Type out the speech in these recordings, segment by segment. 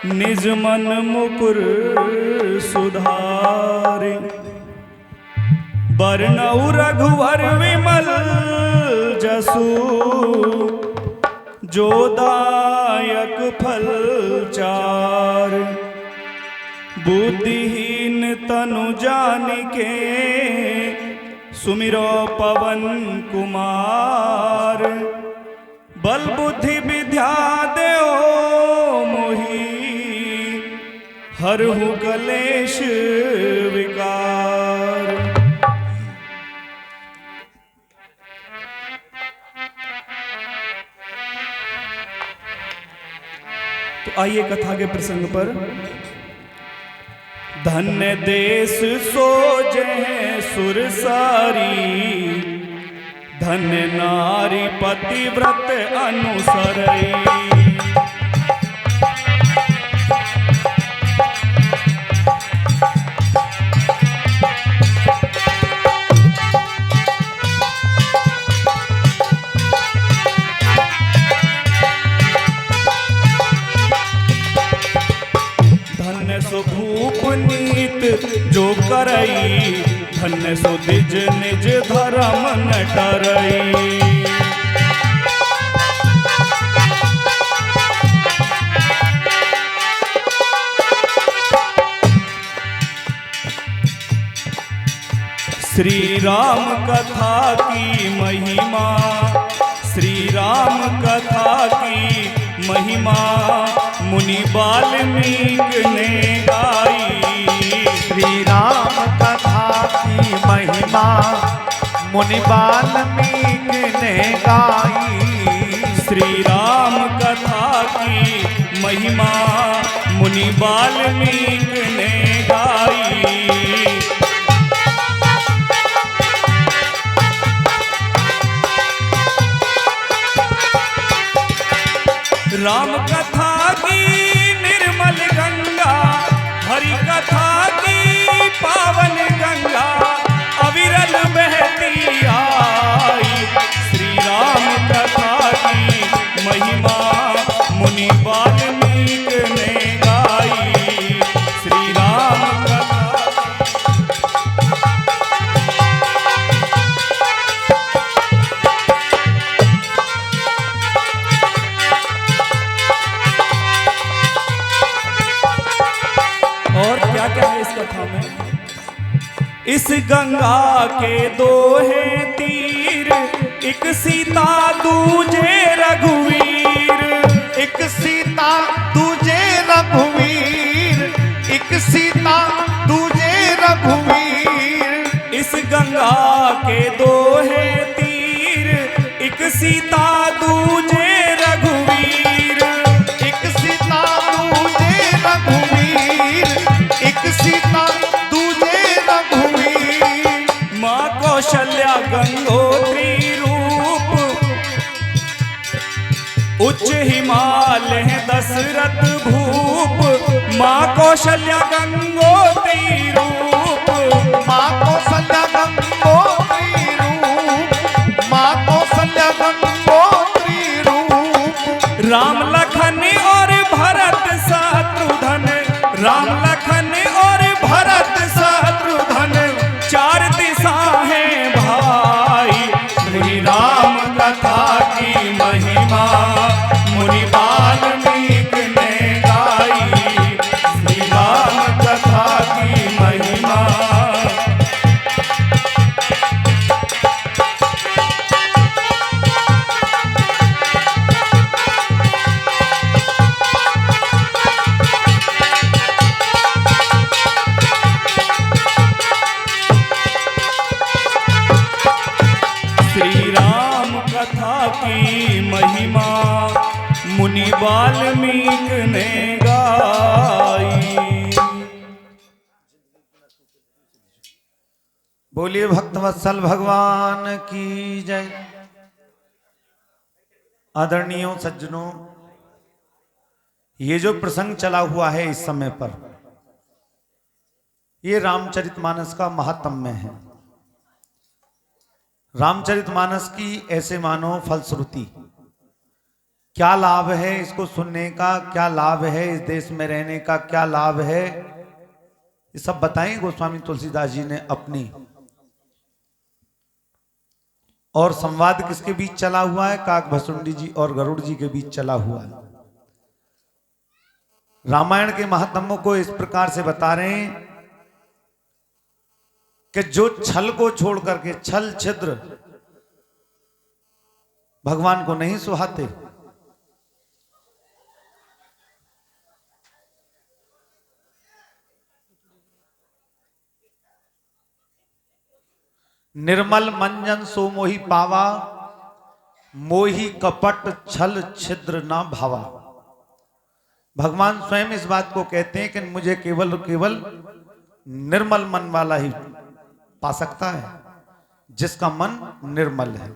निज मन मुकुर सुधारे। बरनऊ रघुवर विमल जसु, जो दायक फल चार। बुद्धिहीन तनु जानिके, सुमिरो पवन कुमार। बल बुद्धि विद्या देओ मोहि, हरहु कलेश विकार। तो आइए कथा के प्रसंग पर। धन्य देश सोजे सुरसारी, धन्य नारी पतिव्रत अनुसरई। धन्य सो भूप नीत जो करई, धन्य सो निज निज धर्म न डरई। श्री राम कथा की महिमा, श्री राम कथा की महिमा, मुनि वाल्मीकि ने गाई। श्री राम कथा की महिमा, मुनि वाल्मीकि ने गाई। श्री राम कथा की महिमा, मुनि वाल्मीकि ने गाई। राम कथा की निर्मल गंगा, हरि कथा की पावन गंगा, अविरल बहती आई। श्री राम कथा की महिमा, मुनि वाल्मीकि ने गाई। श्री राम कथा। और क्या क्या है इस कथा में? इस गंगा के दोहे तीर, एक सीता दूजे रघुवीर। एक सीता दूजे रघुवीर, एक सीता दूजे रघुवीर। इस गंगा के दोहे तीर, एक सीता दूजे रघुवीर। एक सीता दूजे रघुवीर, एक सीता दूजे रघुवीर। माँ कौशल्या गंगोत्री रूप, उच्च हिमालय दशरथ भूप। माँ कौशल्या गंगोत्री रूप, माँ कौशल्या गंगोत्री रूप, माँ कौशल्या गंगोत्री रूप। राम लखन और भरत शत्रुघ्न, राम लखन और भरत शत्रुघ्न, चार दिशा है भाई। श्री राम कथा की महिमा, मुनि वाल्मीकि ने गाई। श्री राम कथा की महिमा। श्री राम कथा की महिमा, मुनि वाल्मीकि ने गाई। बोलिए भक्तवत्सल भगवान की जय। आदरणीयों सज्जनों, ये जो प्रसंग चला हुआ है इस समय पर, ये रामचरितमानस का महात्म्य है। रामचरितमानस की ऐसे मानो फलश्रुति क्या लाभ है इसको सुनने का, क्या लाभ है इस देश में रहने का, क्या लाभ है, ये सब बताएं गोस्वामी तुलसीदास जी ने अपनी। और संवाद किसके बीच चला हुआ है? काक भसुंडी जी और गरुड़ जी के बीच चला हुआ है। रामायण के महात्म्यों को इस प्रकार से बता रहे हैं कि जो छल को छोड़ करके, छल छिद्र भगवान को नहीं सुहाते। निर्मल मंजन सो मोहि पावा, मोहि कपट छल छिद्र ना भावा। भगवान स्वयं इस बात को कहते हैं कि मुझे केवल और केवल निर्मल मन वाला ही पा सकता है, जिसका मन निर्मल है।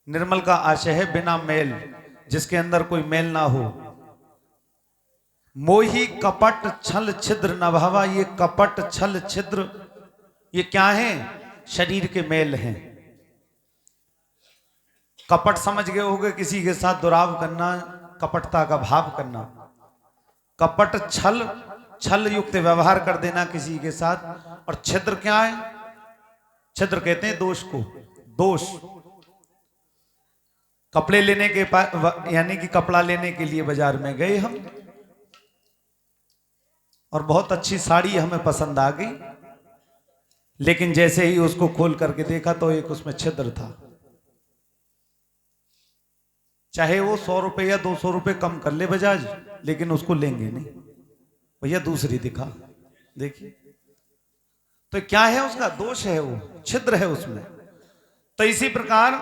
निर्मल का आशय है बिना मेल, जिसके अंदर कोई मेल ना हो। मोहि कपट छल छिद्र न भावा, ये कपट छल छिद्र ये क्या है? शरीर के मेल हैं। कपट समझ गए होगे, किसी के साथ दुराव करना, कपटता का भाव करना। कपट छल, छल युक्त व्यवहार कर देना किसी के साथ। और छिद्र क्या है? छिद्र कहते हैं दोष को। दोष कपड़े लेने के यानी कि कपड़ा लेने के लिए बाजार में गए हम, और बहुत अच्छी साड़ी हमें पसंद आ गई, लेकिन जैसे ही उसको खोल करके देखा तो एक उसमें छिद्र था। चाहे वो 100 रुपए या 200 रुपए कम कर ले बजाज, लेकिन उसको लेंगे नहीं। भैया दूसरी दिखा, देखिए तो क्या है? उसका दोष है, वो छिद्र है उसमें। तो इसी प्रकार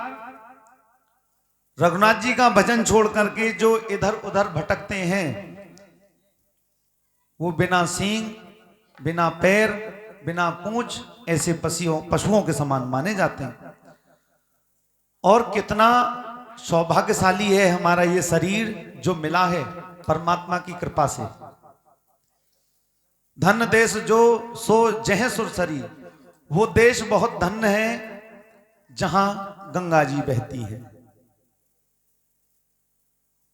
रघुनाथ जी का भजन छोड़ करके जो इधर उधर भटकते हैं, वो बिना सींग, बिना पैर, बिना पूंछ ऐसे पशुओं के समान माने जाते हैं। और कितना सौभाग्यशाली है हमारा ये शरीर जो मिला है परमात्मा की कृपा से। धन देश जो सो जह सुरसरी, वो देश बहुत धन्य है जहां गंगा जी बहती है।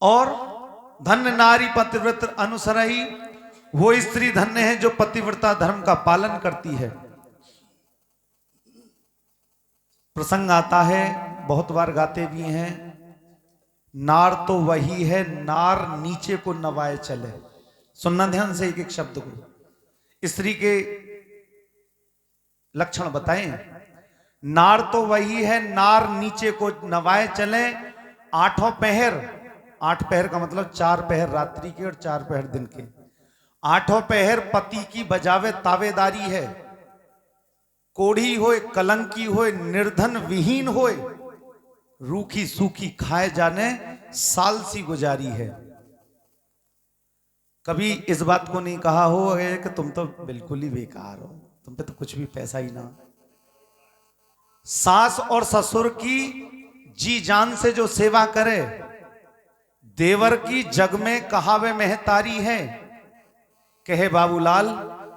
और धन्य नारी पतिव्रत अनुसरही, वो स्त्री धन्य है जो पतिव्रता धर्म का पालन करती है। प्रसंग आता है, बहुत बार गाते भी हैं, नार तो वही है नार नीचे को नवाए चले। सुनना ध्यान से एक एक शब्द को। स्त्री के लक्षण बताएं। नार तो वही है नार नीचे को नवाए चले, आठों पहर, 8 पहर का मतलब 4 पहर रात्रि के और 4 पहर दिन के, आठों पहर पति की बजावे तावेदारी है। कोढ़ी होए, कलंकी होए, निर्धन विहीन होए, रूखी सूखी खाए जाने साल सी गुजारी है। कभी इस बात को नहीं कहा हो कि तुम तो बिल्कुल ही बेकार हो, तुम पे तो कुछ भी पैसा ही ना। सास और ससुर की जी जान से जो सेवा करे, देवर की जग में कहावे महतारी है। कहे बाबूलाल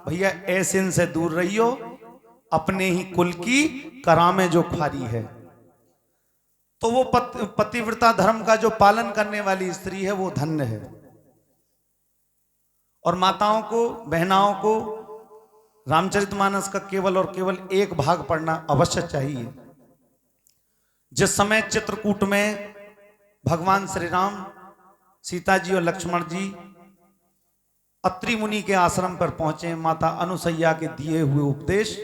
भैया ऐसे इनसे दूर रहियो, अपने ही कुल की करामे जो खारी है। तो वो पतिव्रता धर्म का जो पालन करने वाली स्त्री है वो धन्य है। और माताओं को, बहनाओं को रामचरितमानस का केवल और केवल एक भाग पढ़ना अवश्य चाहिए। जिस समय चित्रकूट में भगवान श्री राम, सीता जी और लक्ष्मण जी अत्रि मुनि के आश्रम पर पहुंचे, माता अनुसैया के दिए हुए उपदेश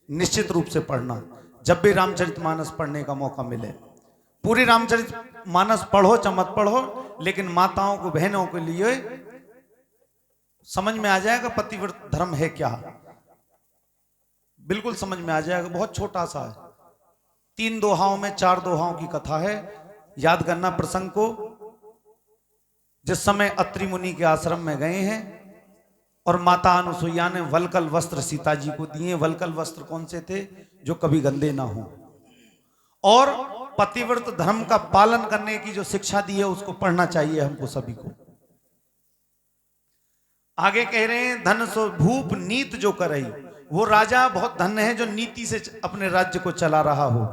निश्चित रूप से पढ़ना। जब भी रामचरितमानस पढ़ने का मौका मिले, पूरी रामचरितमानस पढ़ो चमत पढ़ो, लेकिन माताओं को, बहनों के लिए समझ में आ जाएगा पतिव्रत धर्म है क्या, बिल्कुल समझ में आ जाएगा। बहुत छोटा सा है, 3 दोहाओं में 4 दोहाओं की कथा है। याद करना प्रसंग को। जिस समय अत्रि मुनि के आश्रम में गए हैं और माता अनुसुईया ने वलकल वस्त्र सीता जी को दिए। वलकल वस्त्र कौन से थे? जो कभी गंदे ना हो। और पतिव्रत धर्म का पालन करने की जो शिक्षा दी है उसको पढ़ना चाहिए हमको सभी को। आगे कह रहे हैं धन सो भूप नीत जो करई, वो राजा बहुत धन्य है जो नीति से अपने राज्य को चला रहा हो।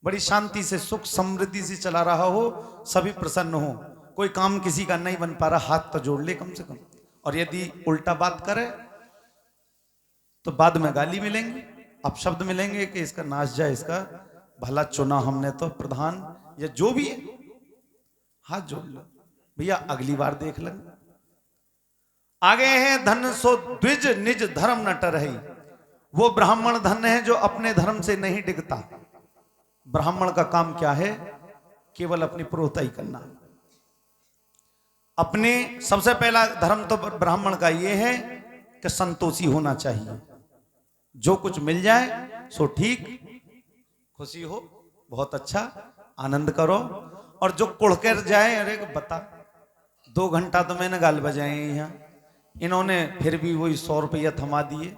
बड़ी शांति से सुख समृद्धि से चला रहा हो, सभी प्रसन्न हो, कोई काम किसी का नहीं बन पा रहा, हाथ तो जोड़ ले कम से कम। और यदि उल्टा बात करे तो बाद में गाली मिलेंगे, अपशब्द मिलेंगे कि इसका नाश जाए, इसका भला चुना हमने तो प्रधान या जो भी है। हाथ जोड़ लो भैया, अगली बार देख लेंगे। आगे है धन सो द्विज निज धर्म न टरही। वो ब्राह्मण धन है जो अपने धर्म से नहीं डिगता। ब्राह्मण का काम क्या है? केवल अपनी प्रोताई करना। अपने सबसे पहला धर्म तो ब्राह्मण का ये है कि संतोषी होना चाहिए। जो कुछ मिल जाए सो ठीक, खुशी हो, बहुत अच्छा, आनंद करो। और जो कुड़कर जाए, अरे बता 2 घंटा तो मैंने गाल बजाए यहाँ, इन्होंने फिर भी वही 100 रुपया थमा दिए,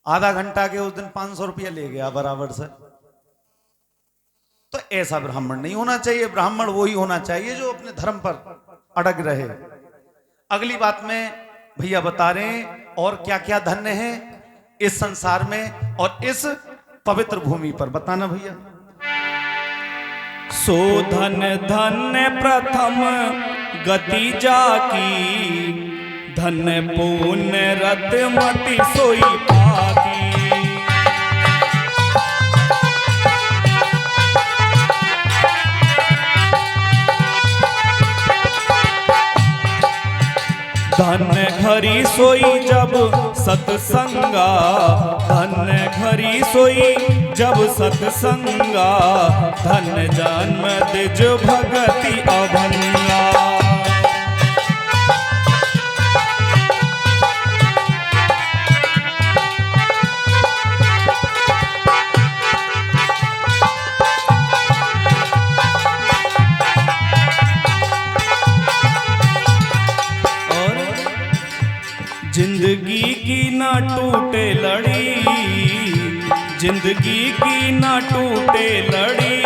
आधा घंटा के उस दिन 500 रुपया ले गया बराबर से। तो ऐसा ब्राह्मण नहीं होना चाहिए। ब्राह्मण वही होना चाहिए जो अपने धर्म पर अड़ग रहे। अगली बात में भैया बता रहे हैं और क्या क्या धन्य है इस संसार में और इस पवित्र भूमि पर, बताना भैया। सो धन धन्य प्रथम गति जाकी, धन पुण्य रत मति सोई पाकी। धन घरी सोई जब सत्संगा, धन घरी सोई जब सत्संगा, धन जन्म दिज भगति अभंगा। जिंदगी की ना टूटे लड़ी, जिंदगी की ना टूटे लड़ी,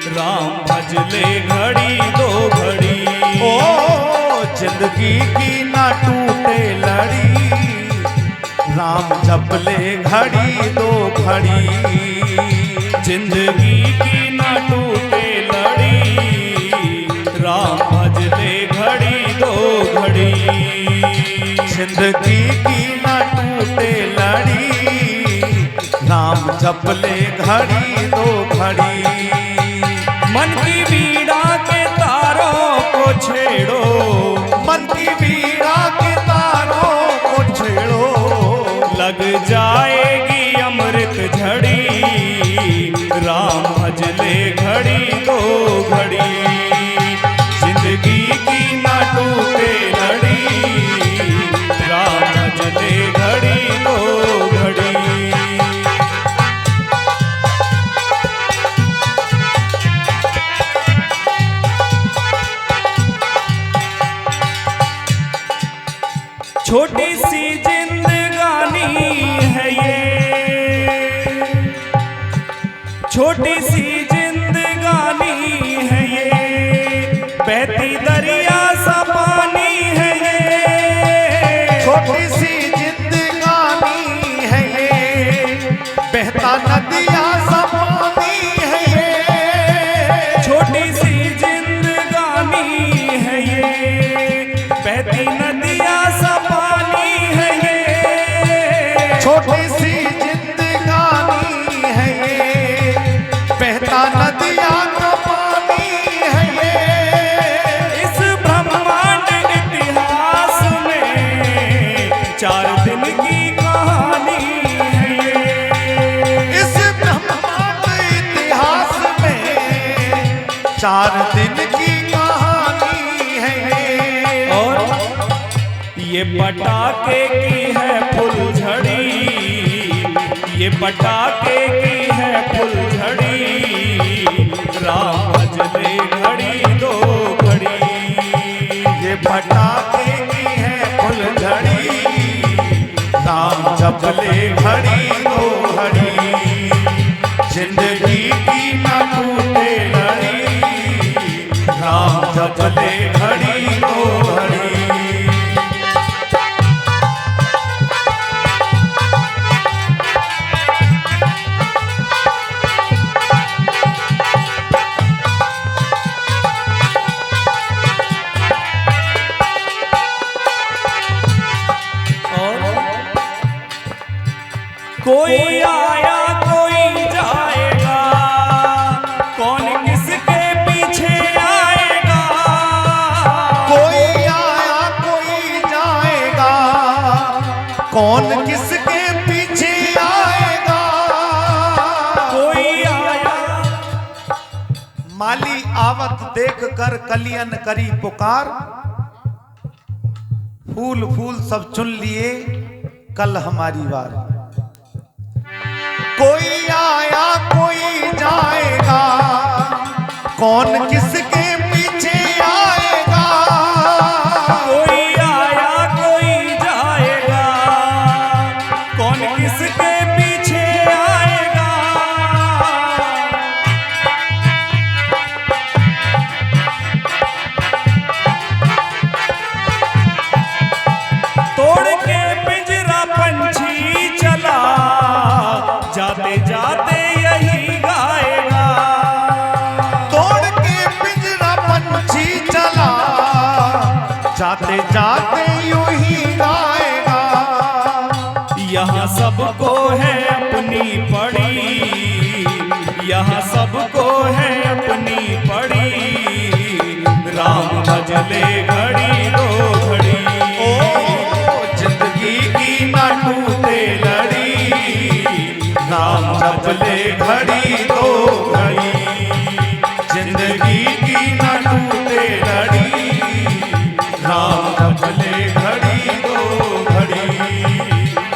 राम भज ले घड़ी दो घड़ी। ओ जिंदगी की ना टूटे लड़ी, राम जप ले घड़ी दो घड़ी। जिंदगी की ना टूटे लड़ी, राम भज ले घड़ी दो घड़ी। जिंदगी की ना टूटे लड़ी, राम जप ले घड़ी दो घड़ी। मन की वीणा के तारों को छेड़ो, मन की वीणा के तारों को छेड़ो, लग जाएगी अमृत झड़ी, राम भज ले घड़ी दो घड़ी। जिंदगी की ना टूटे लड़ी, राम भज ले घड़ी दो घड़ी। छोटी सी जिंदगानी है ये, छोटी सी जिंदगानी है ये, बहती दरिया सा पानी है ये। छोटी सी जिंदगानी है ये, बहता नदिया सा पानी है ये। छोटी सी जिंदगानी है ये, बहती नदिया सा पानी है ये। छोटी सी जिंदगानी है ये, बहता नदिया का पानी है ये। इस ब्रह्मांड इतिहास में 4 दिन की कहानी है ये। इस ब्रह्मांड इतिहास में 4 दिन की कहानी है ये। और ये पटाखे की है फुलझड़ी, ये पटाखे की है फुलझड़ी, राम भज ले घड़ी दो घड़ी। ये पटाखे की है फुलझड़ी, राम जप ले घड़ी दो घड़ी। जिंदगी की ना टूटे लड़ी, राम जप ले घड़ी दो घड़ी। देख कर कलियन करी पुकार, फूल फूल सब चुन लिए कल हमारी बार। कोई आया कोई जाएगा, कौन किसके पीछे आएगा। कोई आया कोई जाएगा, कौन किसके पीछे आएगा। तोड़ के पिंजरा पंछी चला, जाते जाते यही गाएगा। तोड़ के पिंजरा पंछी चला, जाते जाते यूं ही गाएगा। यहाँ सबको है अपनी पड़ी, यहाँ सबको है अपनी पड़ी। राम भजले घड़ी दो घड़ी, ओ जिंदगी की ना टूटे लड़ी, राम जपले घड़ी दो घड़ी। जिंदगी की ना टूटे लड़ी, राम जपले घड़ी दो घड़ी,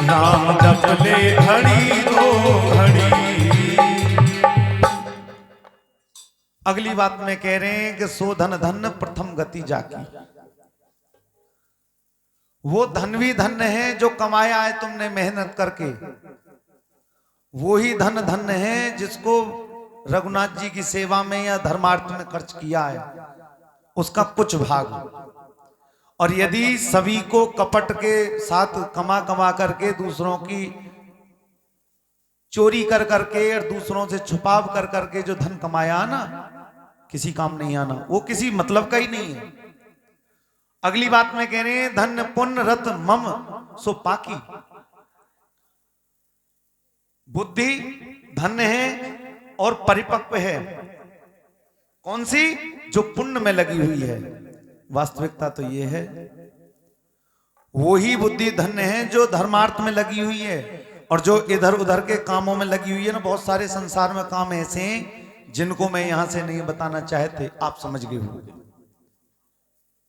राम जपले घड़ी दो घड़ी। अगली बात में कह रहे हैं कि सो धन धन प्रथम गति जाकी। वो धन भी धन्य है जो कमाया है तुमने मेहनत करके, वो ही धन धन्य है जिसको रघुनाथ जी की सेवा में या धर्मार्थ में खर्च किया है, उसका कुछ भाग। और यदि सभी को कपट के साथ कमा कमा करके, दूसरों की चोरी कर करके और दूसरों से छुपाव कर करके जो धन कमाया ना, किसी काम नहीं आना, वो किसी मतलब का ही नहीं है। अगली बात में कह रहे हैं धन पुण्य रत मम सो पाकी। बुद्धि धन्य है और परिपक्व है, कौन सी? जो पुण्य में लगी हुई है। वास्तविकता तो ये है, वो ही बुद्धि धन्य है जो धर्मार्थ में लगी हुई है। और जो इधर उधर के कामों में लगी हुई है ना, बहुत सारे संसार में काम ऐसे हैं जिनको मैं यहां से नहीं बताना चाहते, आप समझ गए होंगे।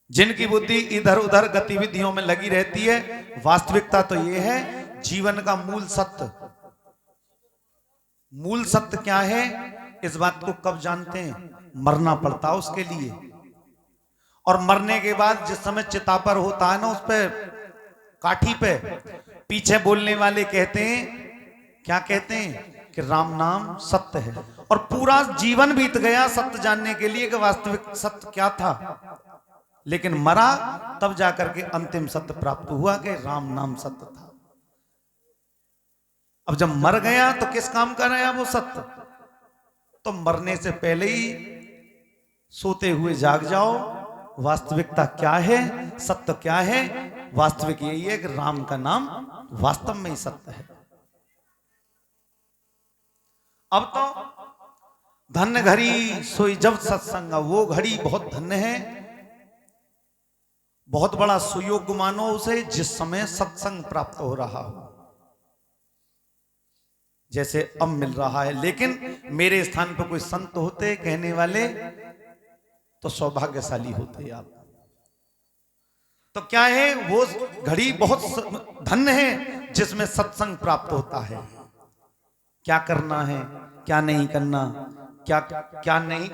जिनकी बुद्धि इधर उधर गतिविधियों में लगी रहती है। वास्तविकता तो यह है, जीवन का मूल सत्य, मूल सत्य क्या है, इस बात को कब जानते हैं? मरना पड़ता उसके लिए। और मरने के बाद जिस समय चिता पर होता है ना, उस पे काठी पे पीछे बोलने वाले कहते हैं, क्या कहते हैं? कि राम नाम सत्य है। और पूरा जीवन बीत गया सत्य जानने के लिए कि वास्तविक सत्य क्या था, लेकिन मरा तब जाकर के अंतिम सत्य प्राप्त हुआ कि राम नाम सत्य था। अब जब मर गया तो किस काम का रहा वो सत्य? तो मरने से पहले ही सोते हुए जाग जाओ। वास्तविकता क्या है, सत्य क्या है? वास्तविक यही है कि राम का नाम वास्तव में ही सत्य है। अब तो धन्य घड़ी सोई जब सत्संग, वो घड़ी बहुत धन्य है, बहुत बड़ा सुयोग मानो उसे जिस समय सत्संग प्राप्त हो रहा हो, जैसे अब मिल रहा है। लेकिन मेरे स्थान पर कोई संत होते कहने वाले तो सौभाग्यशाली होते आप। तो क्या है, वो घड़ी बहुत धन्य है जिसमें सत्संग प्राप्त होता है। क्या करना है, क्या नहीं करना, क्या नहीं,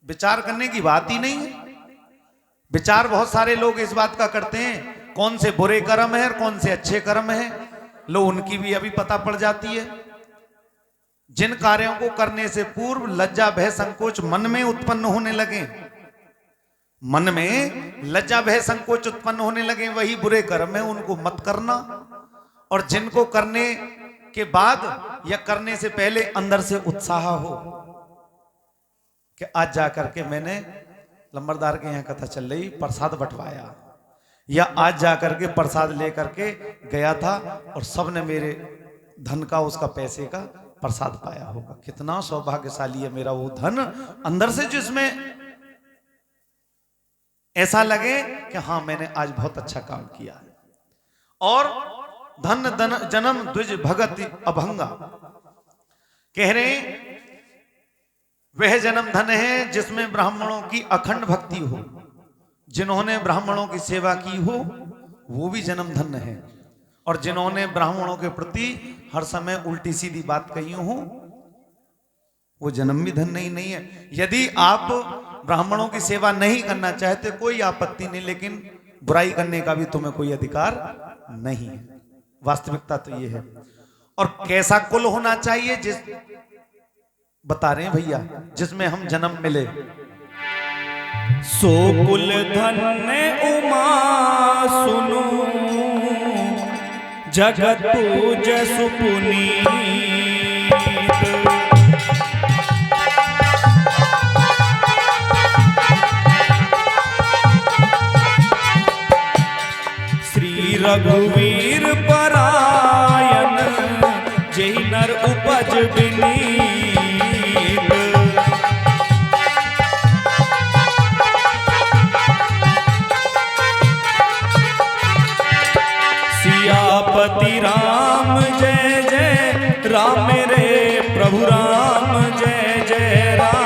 विचार करने की बात ही नहीं है। विचार बहुत सारे लोग इस बात का करते हैं, कौन से बुरे कर्म है और कौन से अच्छे कर्म है, लो उनकी भी अभी पता पड़ जाती है। जिन कार्यों को करने से पूर्व लज्जा भय संकोच मन में उत्पन्न होने लगे, मन में लज्जा भय संकोच उत्पन्न होने लगे, वही बुरे कर्म है, उनको मत करना। और जिनको करने के बाद या करने से पहले अंदर से उत्साह हो कि आज जाकर के मैंने लंबरदार के यहाँ कथा चल रही, प्रसाद बंटवाया, या आज जाकर के प्रसाद लेकर के गया था और सबने मेरे धन का, उसका पैसे का प्रसाद पाया होगा। कितना सौभाग्यशाली है मेरा वो धन, अंदर से जिसमें ऐसा लगे कि हाँ मैंने आज बहुत अच्छा काम किया है। और धन जन्म द्विज भगत अभंगा कह रहे, वह जन्म धन है जिसमें ब्राह्मणों की अखंड भक्ति हो, जिन्होंने ब्राह्मणों की सेवा की हो वो भी जन्म धन है, और जिन्होंने ब्राह्मणों के प्रति हर समय उल्टी सीधी बात कही हो वो जन्म भी धन नहीं है। यदि आप ब्राह्मणों की सेवा नहीं करना चाहते कोई आपत्ति नहीं, लेकिन बुराई करने का भी तुम्हें कोई अधिकार नहीं है। वास्तविकता तो ये है। और कैसा कुल होना चाहिए, जिस बता रहे हैं भैया, जिसमें हम जन्म मिले। सो कुल धन्य उमा सुनु, जगत पूज सुपुनीत। श्री रघुवीर परायण, जेहि नर उपज विनीत। सियापति राम जय जय राम, मेरे प्रभु राम जय जय राम।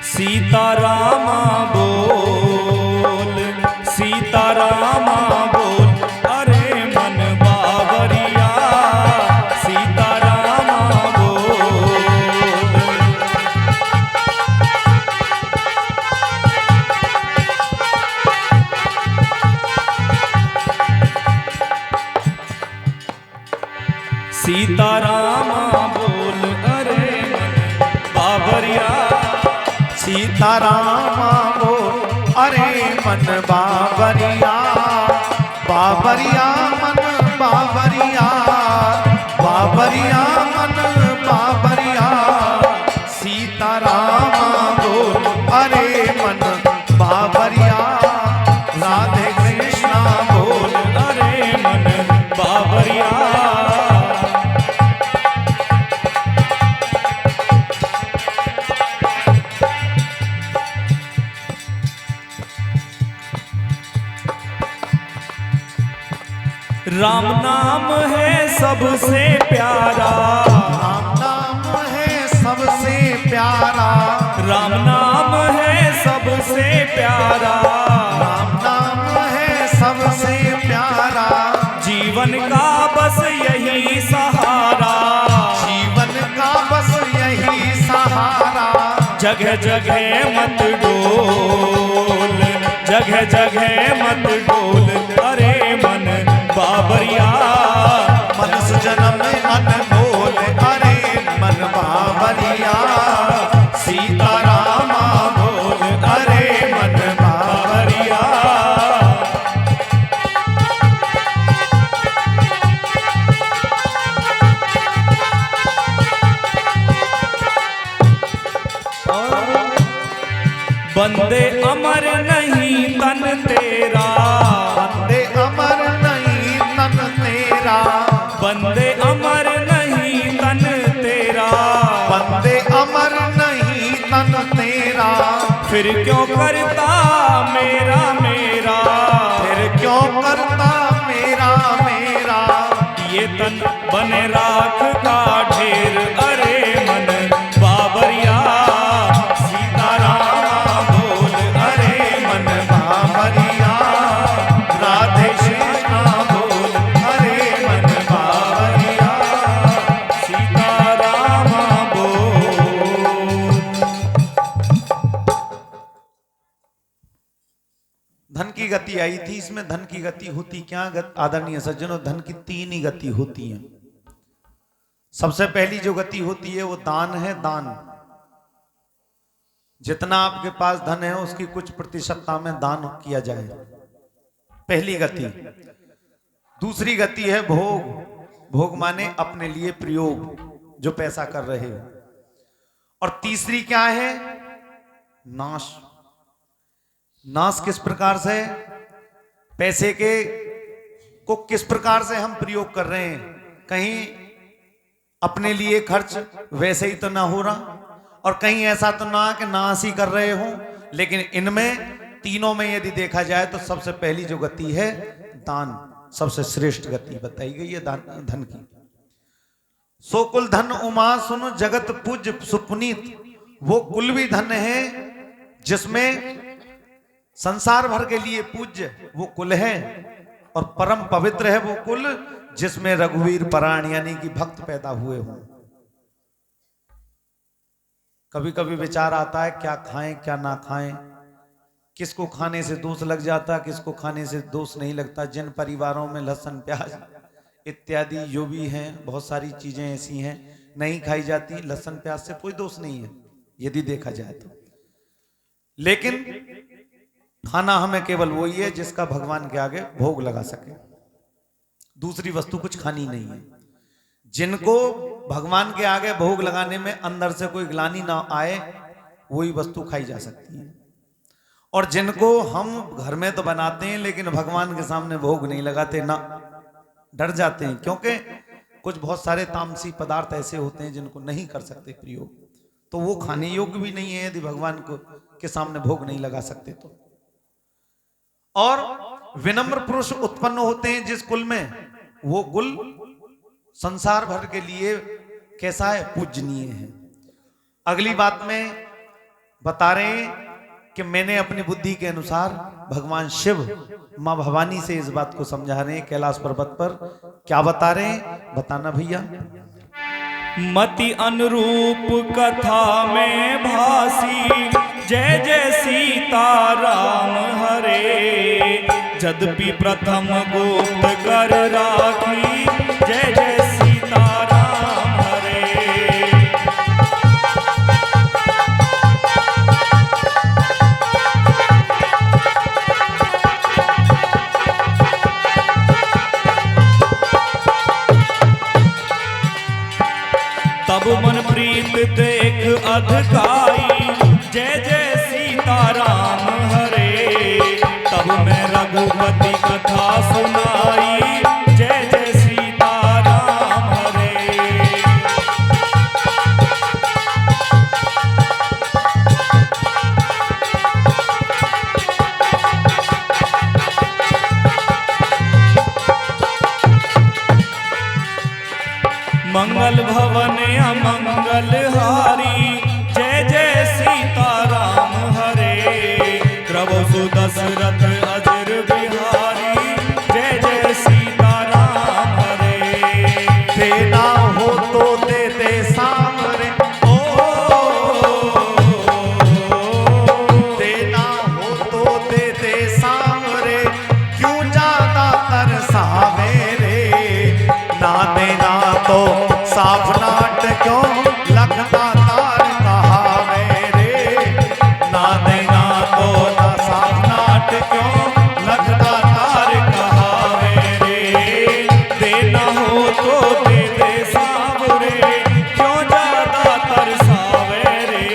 सीता रामा बोल, सीता रामा बोल, अरे मन बावरिया, सीता रामा बोल। सीता रामा बोल, अरे मन बावरिया, सीता रामा बोल, अरे मन बाबरिया, बाबरिया मन बाबरिया, बाबरिया मन बाबरिया। सीता रामा बोल, अरे मन बाबरिया, राधे कृष्णा बोल, अरे मन बावरिया। राम नाम है सबसे प्यारा, राम नाम है सबसे प्यारा, राम नाम है सबसे प्यारा, राम नाम है सबसे प्यारा। जीवन का बस यही सहारा, जीवन का बस यही सहारा। जगह जगह मत डोल, जगह जगह मत डोल, अरे मन बाबरिया। मनुष्य जन्म अनमोल, अरे मन बाबरिया। सीता रामा बोल, अरे मन बाबरिया। बंदे अमर नहीं तन तेरा, बंदे अमर नहीं तन तेरा, बंदे अमर नहीं तन तेरा, बंदे अमर नहीं तन तेरा। फिर क्यों करता मेरा मेरा, फिर क्यों करता मेरा मेरा। ये तन बने राख का ढेर, अरे मन बाबरिया। सीता रामा बोल, अरे मन बाबरिया, राधे कृष्णा बोल, अरे मन बाबरिया। सीता रामा बोल। धन की गति आई थी, इसमें धन की गति होती क्या आदरणीय सज्जनों, धन की 3 ही गति होती है। सबसे पहली जो गति होती है वो दान है। दान, जितना आपके पास धन है उसकी कुछ प्रतिशतता में दान किया जाए, पहली गति। दूसरी गति है भोग। भोग माने अपने लिए प्रयोग, जो पैसा कर रहे हो। और तीसरी क्या है? नाश। नाश किस प्रकार से? पैसे के को किस प्रकार से हम प्रयोग कर रहे हैं, कहीं अपने लिए खर्च वैसे ही तो ना हो रहा, और कहीं ऐसा तो ना कि नाश ही कर रहे हो। लेकिन इनमें तीनों में यदि देखा जाए तो सबसे पहली जो गति है दान, सबसे श्रेष्ठ गति बताई गई है धन की। सो कुल धन उमा सुन जगत पूज सुपुनीत, वो कुल भी धन है जिसमें संसार भर के लिए पूज्य वो कुल है, और परम पवित्र है वो कुल जिसमें रघुवीर पराण यानी कि भक्त पैदा हुए हों। कभी कभी विचार आता है क्या खाएं क्या ना खाएं, किसको खाने से दोष लग जाता, किसको खाने से दोष नहीं लगता। जिन परिवारों में लहसुन प्याज इत्यादि जो भी हैं, बहुत सारी चीजें ऐसी हैं नहीं खाई जाती, लहसुन प्याज से कोई दोष नहीं है यदि देखा जाए तो। लेकिन खाना हमें केवल वही है जिसका भगवान के आगे भोग लगा सके, दूसरी वस्तु कुछ खानी नहीं है। जिनको भगवान के आगे भोग लगाने में अंदर से कोई ग्लानि ना आए वही वस्तु खाई जा सकती है। और जिनको हम घर में तो बनाते हैं लेकिन भगवान के सामने भोग नहीं लगाते, ना डर जाते हैं, क्योंकि कुछ बहुत सारे तामसी पदार्थ ऐसे होते हैं जिनको नहीं कर सकते प्रयोग, तो वो खाने योग्य भी नहीं है यदि भगवान को के सामने भोग नहीं लगा सकते तो। और विनम्र पुरुष उत्पन्न होते हैं जिस कुल में, वो कुल संसार भर के लिए कैसा है, पूजनीय है। अगली बात में बता रहे हैं कि मैंने अपनी बुद्धि के अनुसार भगवान शिव मां भवानी से इस बात को समझा रहे हैं कैलाश पर्वत पर। क्या बता रहे हैं, बताना भैया। मति अनुरूप कथा में भासी, जय जय सीता राम हरे। जद्यपि प्रथम गुप्त कर राखी, जय जय सीता राम हरे। तब मन प्रीत देख अधकाई, जय जय सीता राम हरे। तब मैं रघुपति कथा सुनाई, जय जय सीता राम हरे। मंगल भवन अमंगल हारी, जय जय सीता राम हरे। प्रभु सुदशरथ अजर बिहारी, जय जय सीता राम हरे। देना हो तो दे दे सामरे, ओ देना हो तो दे दे सामरे। क्यों ज्यादा तरसावे रे, ना देना तो साफ नाट क्यों लगता तार कहावे रे। ना देना तो ना साफ नाट क्यों लगता तार कहावे रे। देना हो तो दे दे सावरे, क्यों ज्यादा तरसावे रे।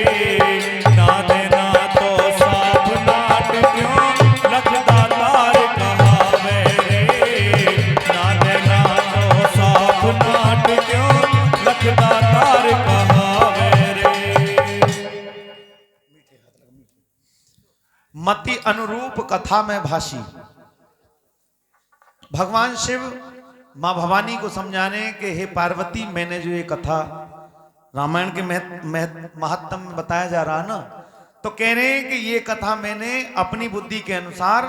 ना देना तो साफ नाट क्यों लखदा तार कहावे रे। ना देना तो साफ नाट क्यों लखदा तार कहावे रे। मति अनुरूप कथा में भाषी, भगवान शिव मां भवानी को समझाने के हे पार्वती, मैंने जो ये कथा रामायण के महत्व में बताया जा रहा ना, तो कह रहे हैं कि ये कथा मैंने अपनी बुद्धि के अनुसार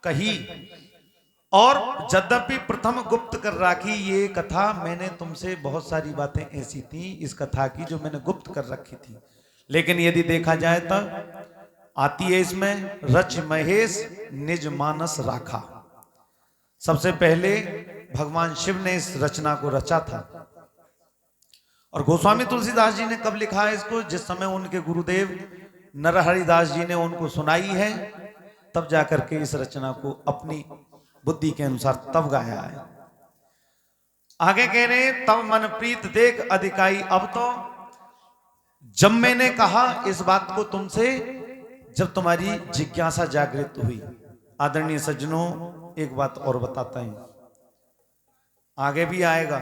कही, और यद्यपि प्रथम गुप्त कर राखी। ये कथा मैंने तुमसे बहुत सारी बातें ऐसी थी इस कथा की जो मैंने गुप्त कर रखी थी, लेकिन यदि देखा जाए तो आती है इसमें रच महेश निज मानस राखा। सबसे पहले भगवान शिव ने इस रचना को रचा था, और गोस्वामी तुलसीदास जी ने कब लिखा है इसको, जिस समय उनके गुरुदेव नरहरिदास जी ने उनको सुनाई है, तब जाकर के इस रचना को अपनी बुद्धि के अनुसार तब गाया है। आगे कह रहे हैं, तब मन प्रीत देख अधिकाई। अब तो जब मैंने कहा इस बात को तुमसे, जब तुम्हारी जिज्ञासा जागृत हुई। आदरणीय सज्जनों, एक बात और बताता हूं, आगे भी आएगा।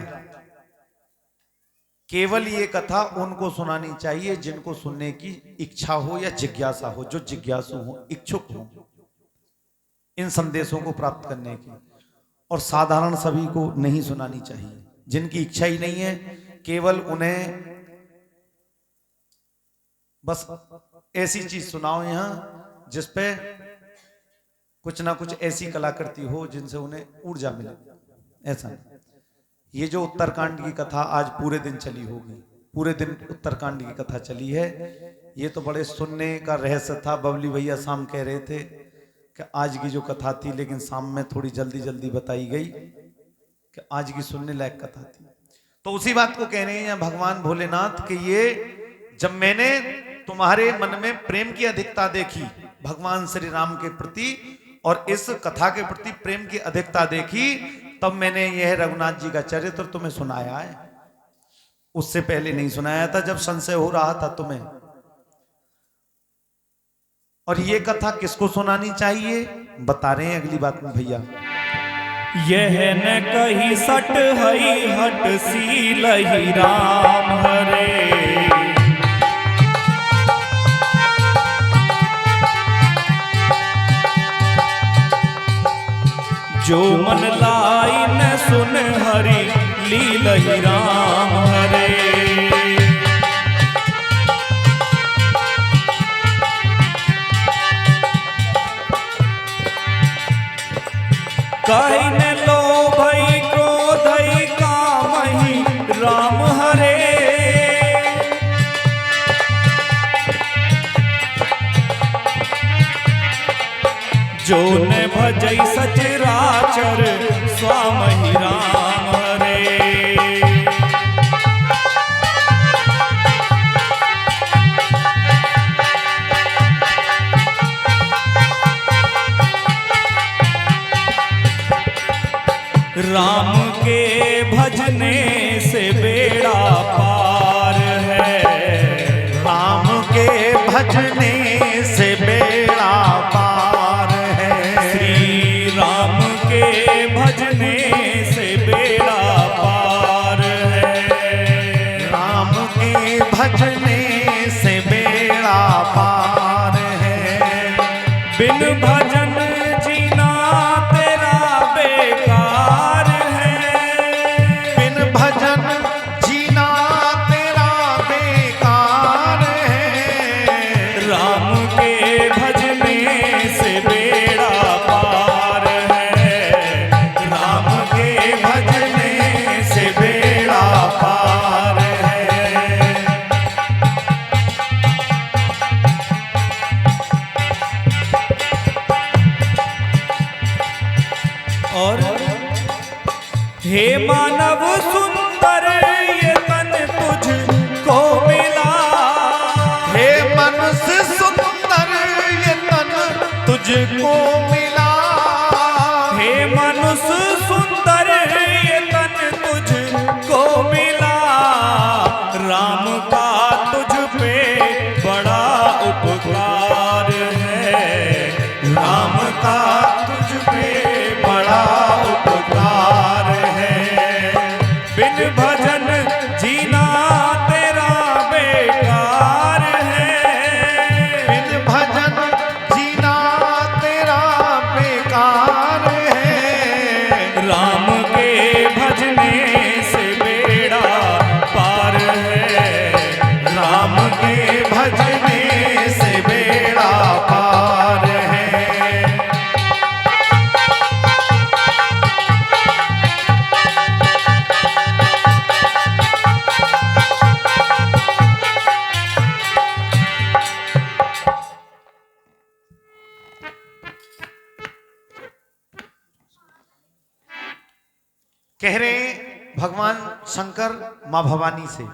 केवल ये कथा उनको सुनानी चाहिए जिनको सुनने की इच्छा हो या जिज्ञासा हो, जो जिज्ञासु हो, इच्छुक हो इन संदेशों को प्राप्त करने की। और साधारण सभी को नहीं सुनानी चाहिए, जिनकी इच्छा ही नहीं है, केवल उन्हें बस ऐसी चीज सुनाओ यहां जिसपे कुछ ना कुछ ऐसी कलाकृति हो जिनसे उन्हें ऊर्जा मिले, ऐसा नहीं। ये जो उत्तरकांड की कथा आज पूरे दिन चली होगी, पूरे दिन उत्तरकांड की कथा चली है, ये तो बड़े सुनने का रहस्य था। बबली भैया शाम कह रहे थे कि आज की जो कथा थी, लेकिन शाम में थोड़ी जल्दी जल्दी बताई गई कि आज की सुनने लायक कथा थी। तो उसी बात को कह रहे हैं भगवान भोलेनाथ कि ये जब मैंने तुम्हारे मन में प्रेम की अधिकता देखी भगवान श्री राम के प्रति और इस कथा के प्रति प्रेम की अधिकता देखी, तब मैंने यह रघुनाथ जी का चरित्र तुम्हें सुनाया है। उससे पहले नहीं सुनाया था जब संशय हो रहा था तुम्हें। और ये कथा किसको सुनानी चाहिए बता रहे हैं अगली बात में भैया। यह न कही सट हई हट सील ही राम हरे, जो मन लाई न सुन हरि लील ही राम हरे। कहीं न लोभई क्रोधई कामहि राम हरे, जो न भजई सचराचर स्वामहि राम हरे। राम के भजने से बेड़ा पार है, राम के भजने से बेड़ा पार है, श्री राम के भजने से बेड़ा पार है, राम के भजने से बेड़ा पार है। बिन भजन जीना तेरा बेकार है, बिन भजन जीना तेरा बेकार है, राम के भजने से बेड़ा पार है, राम के भजने से बेड़ा पार है। और हे मानव सुंदर ये तन तुझको मिला, हे मनुष्य सुंदर ये तन तुझको मिला, हे मनुष्य सुंदर ये तन तुझको मिला, राम का तुझ पे बड़ा उपकार है, राम का तुझ पे बड़ा उपकार है। बिन भजन जीना तेरा बेकार है, बिन भजन जीना तेरा बेकार है, राम के भजने से बेड़ा पार है, राम के भजने से बेड़ा पार है। कह रहे भगवान शंकर मां भवानी से,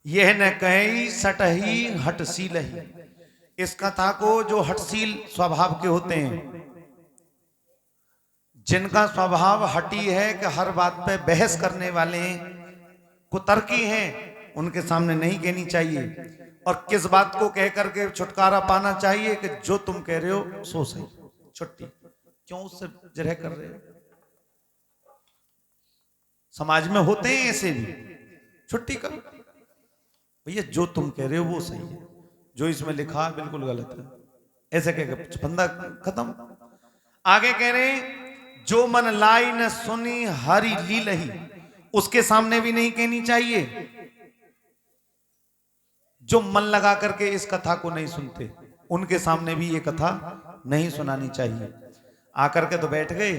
यह न कही सटही हटशील ही। इस कथा को जो हटशील स्वभाव के होते हैं, जिनका स्वभाव हटी है कि हर बात पे बहस करने वाले हैं, कुतर्की हैं, उनके सामने नहीं कहनी चाहिए। और किस बात को कह करके छुटकारा पाना चाहिए कि जो तुम कह रहे हो सो सही, छुट्टी, क्यों उससे जिरह कर रहे हो। समाज में होते हैं ऐसे भी, छुट्टी करो। भैया जो तुम कह रहे हो वो सही है, जो इसमें लिखा है बिल्कुल गलत है, ऐसे कह के फंदा खत्म। आगे कह रहे हैं जो मन लाई न सुनी हरि लीलही, उसके सामने भी नहीं कहनी चाहिए। जो मन लगा करके इस कथा को नहीं सुनते उनके सामने भी ये कथा नहीं सुनानी चाहिए। आकर के तो बैठ गए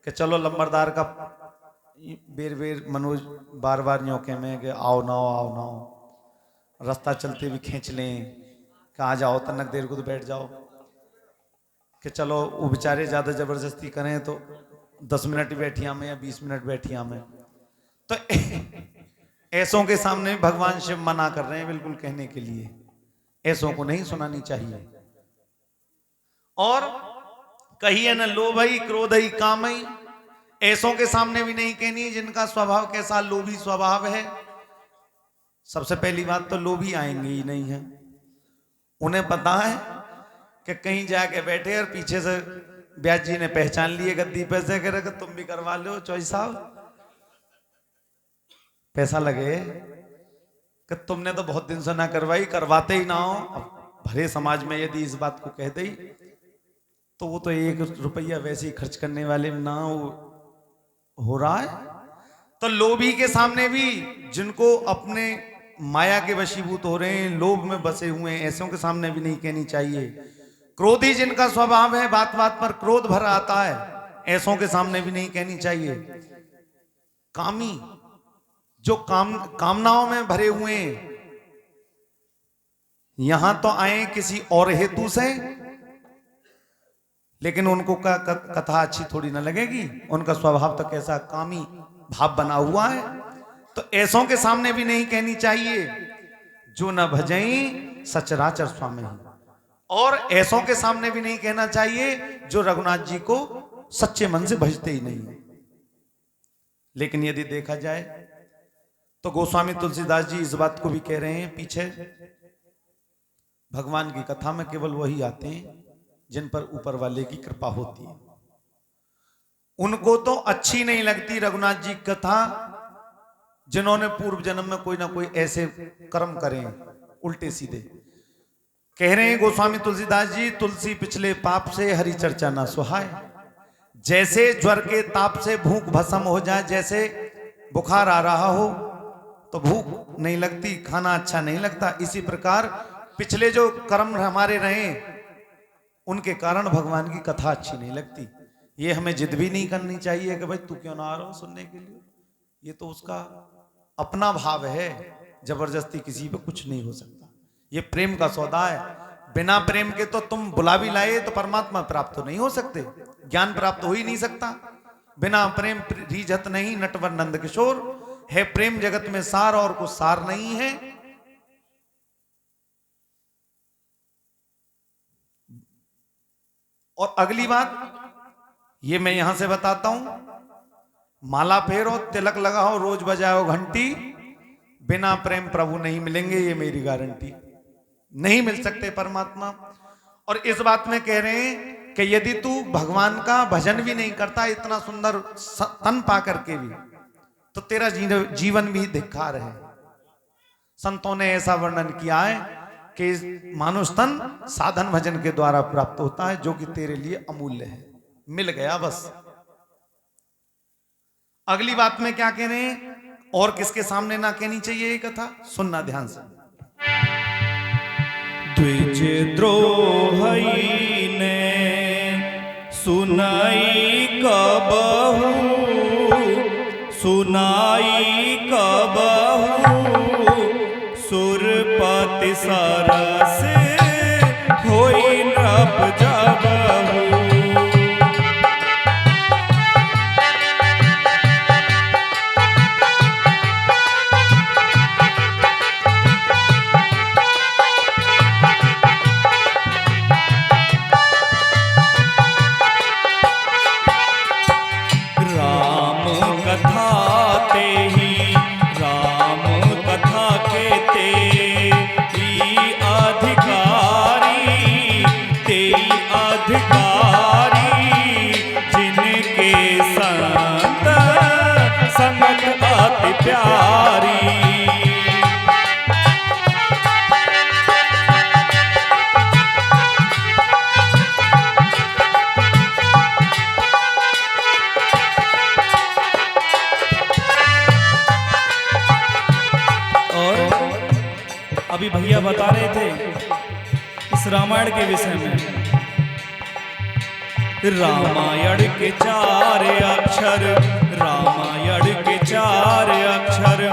कि चलो लंबरदार का बेर बेर मनोज बार बार न्योके में कि आओ ना आओ ना आओ, रास्ता चलते भी खींच लें कि आ जाओ तनक देर को तो बैठ जाओ, कि चलो वो बेचारे ज्यादा जबरदस्ती करें तो 10 मिनट बैठिया में या 20 मिनट बैठिया में। तो ऐसों के सामने भगवान शिव मना कर रहे हैं बिल्कुल कहने के लिए, ऐसों को नहीं सुनानी चाहिए। और कहिए न लोभई क्रोधई कामई, ऐसों के सामने भी नहीं कहनी जिनका स्वभाव कैसा लोभी स्वभाव है। सबसे पहली बात तो लोभी आएंगे ही नहीं है, उन्हें पता है कि कहीं जाके बैठे और पीछे से ब्याज जी ने पहचान लिए गद्दी पे से कह रहे तुम भी करवा लो चौधरी साहब, पैसा लगे कि तुमने तो बहुत दिन से ना करवाई, करवाते ही ना हो। अब भरे समाज में यदि इस बात को कह दे तो वो तो 1 रुपया वैसे ही खर्च करने वाले ना हो रहा है। तो लोभी के सामने भी, जिनको अपने माया के वशीभूत हो रहे हैं, लोभ में बसे हुए हैं, ऐसों के सामने भी नहीं कहनी चाहिए। क्रोधी जिनका स्वभाव है, बात बात पर क्रोध भर आता है, ऐसों के सामने भी नहीं कहनी चाहिए। कामी जो कामनाओं में भरे हुए हैं, यहां तो आए किसी और हेतु से, लेकिन उनको का कथा अच्छी थोड़ी ना लगेगी, उनका स्वभाव तो कैसा कामी भाव बना हुआ है। तो ऐसों के सामने भी नहीं कहनी चाहिए। जो न भजई सचराचर स्वामी, और ऐसों के सामने भी नहीं कहना चाहिए जो रघुनाथ जी को सच्चे मन से भजते ही नहीं। लेकिन यदि देखा जाए तो गोस्वामी तुलसीदास जी इस बात को भी कह रहे हैं, पीछे भगवान की कथा में केवल वही आते हैं जिन पर ऊपर वाले की कृपा होती है। उनको तो अच्छी नहीं लगती रघुनाथ जी की कथा जिन्होंने पूर्व जन्म में कोई ना कोई ऐसे कर्म करें उल्टे सीधे। कह रहे हैं गोस्वामी तुलसीदास जी, तुलसी पिछले पाप से हरि चर्चा ना सुहाए। जैसे ज्वर के ताप से भूख भस्म हो जाए, जैसे बुखार आ रहा हो तो भूख नहीं लगती, खाना अच्छा नहीं लगता, इसी प्रकार पिछले जो कर्म हमारे रहे उनके कारण भगवान की कथा अच्छी नहीं लगती। ये हमें जिद भी नहीं करनी चाहिए कि भाई तू क्यों ना आ रहा हो सुनने के लिए, ये तो उसका अपना भाव है, जबरदस्ती किसी पे कुछ नहीं हो सकता। ये प्रेम का सौदा है, बिना प्रेम के तो तुम बुला भी लाए तो परमात्मा प्राप्त तो नहीं हो सकते, ज्ञान प्राप्त हो ही नहीं सकता। बिना प्रेम रीझत नहीं नटवर नंद किशोर, है प्रेम जगत में सार और कुछ सार नहीं है। और अगली बात ये मैं यहां से बताता हूं, माला फेरो, तिलक लगाओ, रोज बजाओ घंटी, बिना प्रेम प्रभु नहीं मिलेंगे, ये मेरी गारंटी। नहीं मिल सकते परमात्मा। और इस बात में कह रहे हैं कि यदि तू भगवान का भजन भी नहीं करता, इतना सुंदर तन पा करके भी, तो तेरा जीवन भी धिक्कार है। संतों ने ऐसा वर्णन किया है कि मानुष तन साधन भजन के द्वारा प्राप्त होता है, जो कि तेरे लिए अमूल्य है, मिल गया बस। अगली बात में क्या कह रहे हैं, और किसके सामने ना कहनी चाहिए ये कथा, सुनना ध्यान से। द्विज द्रोही ने सुनाई कबहू, सुनाई कबहू, सुरपति सरस होई नृप जबहू। जिनके संत संगत अति प्यारी। अभी भैया बता रहे थे इस रामायण के विषय में। रामायण के 4 अक्षर, रामायण के 4 अक्षर,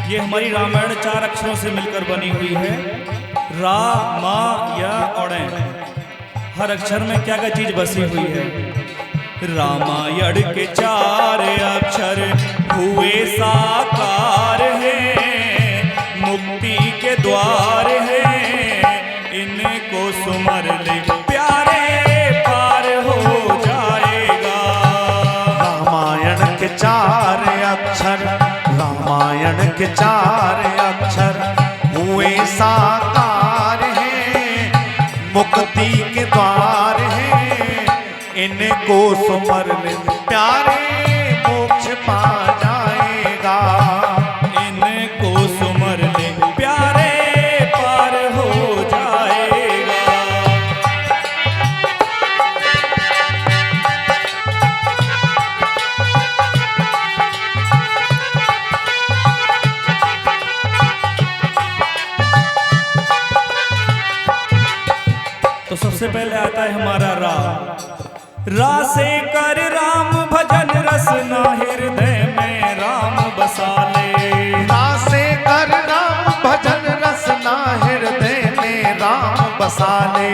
ये हमारी रामायण 4 अक्षरों से मिलकर बनी हुई है। रा, मा, या और हर अक्षर में क्या क्या चीज बसी हुई है। रामायण के 4 अक्षर हुए साकार हैं, मुक्ति के द्वार हैं, इनको सुमर ले प्यारे पार हो जाएगा। रामायण के 4 अक्षर, रामायण के 4 अक्षर हुए साकार हैं, मुक्ति के द्वार हैं, इनको सुमर ले प्यारे मोक्ष पा जाएगा। इनको सुमर ले प्यारे पार हो जाएगा। तो सबसे पहले आता है हमारा रा। रा से कर राम भजन रसना, हृदय में राम बसा ले। रा से कर राम भजन रसना, हृदय में राम बसा ले।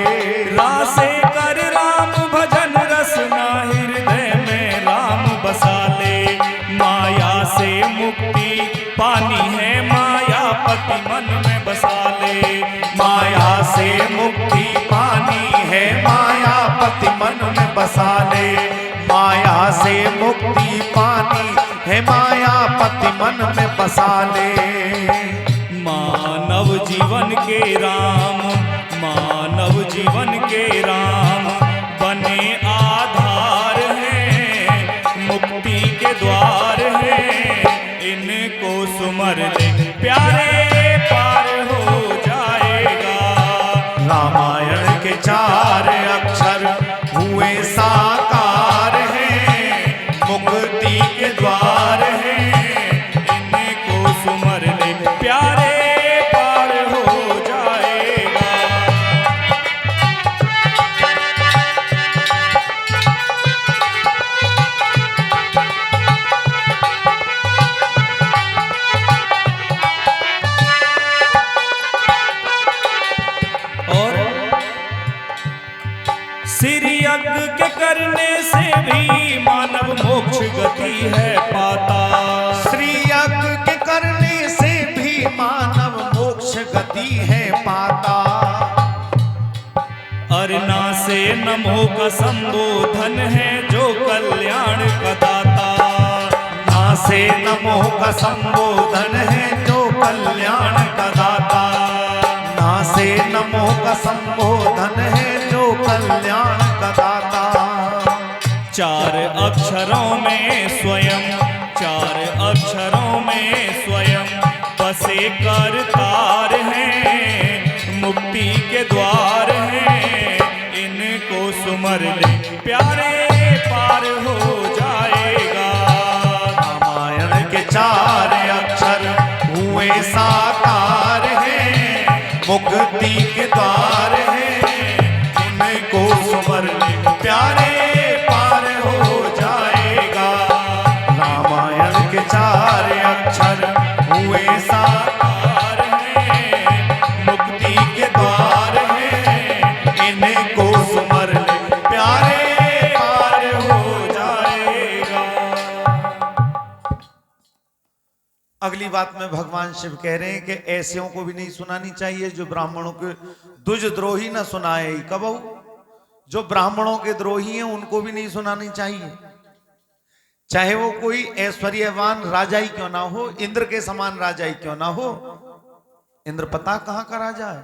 रा से कर राम भजन रसना, हृदय में राम बसा ले। माया से मुक्ति पानी है, मायापति मन में बसा ले। माया से मुक्ति पानी है, मायापति मन में बसा ले। माया से मुक्ति पानी है, मायापति मन में बसा ले। मानव जीवन के राम, मानव जीवन के राम बने आधार हैं, मुक्ति के द्वार हैं, इनको सुमर ले प्यारे पार हो जाएगा। रामायण के 4 अक्षर हुए साकार हैं, मुक्ति के द्वार हैं, इनको सुमर ले प्यारे पार हो जाएगा। और श्री यज्ञ के करने से भी मानव मोक्ष गति है पाता। श्री यज्ञ के करने से भी मानव मोक्ष गति है पाता। अरना से नमो का संबोधन है, जो कल्याण का दाता। ना से नमो का संबोधन है, जो कल्याण का दाता। ना से नमो का संबोधन है, जो कल्याण का दाता। 4 अक्षरों में स्वयं, 4 अक्षरों में स्वयं बसे करतार हैं, मुक्ति के द्वार हैं, इनको सुमर ले प्यारे पार हो जाएगा। रामायण के 4 अक्षर हुए साकार हैं, मुक्ति के द्वार हैं, इनको सुमर ले प्यारे पार हो जाएगा। रामायण के 4 अक्षर हुए साकार हैं, मुक्ति के द्वार हैं, इनको सुमर ले प्यारे पार हो जाएगा। अगली बात में भगवान शिव कह रहे हैं कि ऐसियों को भी नहीं सुनानी चाहिए जो ब्राह्मणों के द्विजद्रोही न सुनाए। कब जो ब्राह्मणों के द्रोही हैं उनको भी नहीं सुनानी चाहिए, चाहे वो कोई ऐश्वर्यवान राजा ही क्यों ना हो, इंद्र के समान राजा ही क्यों ना हो। इंद्र पता कहां का राजा है?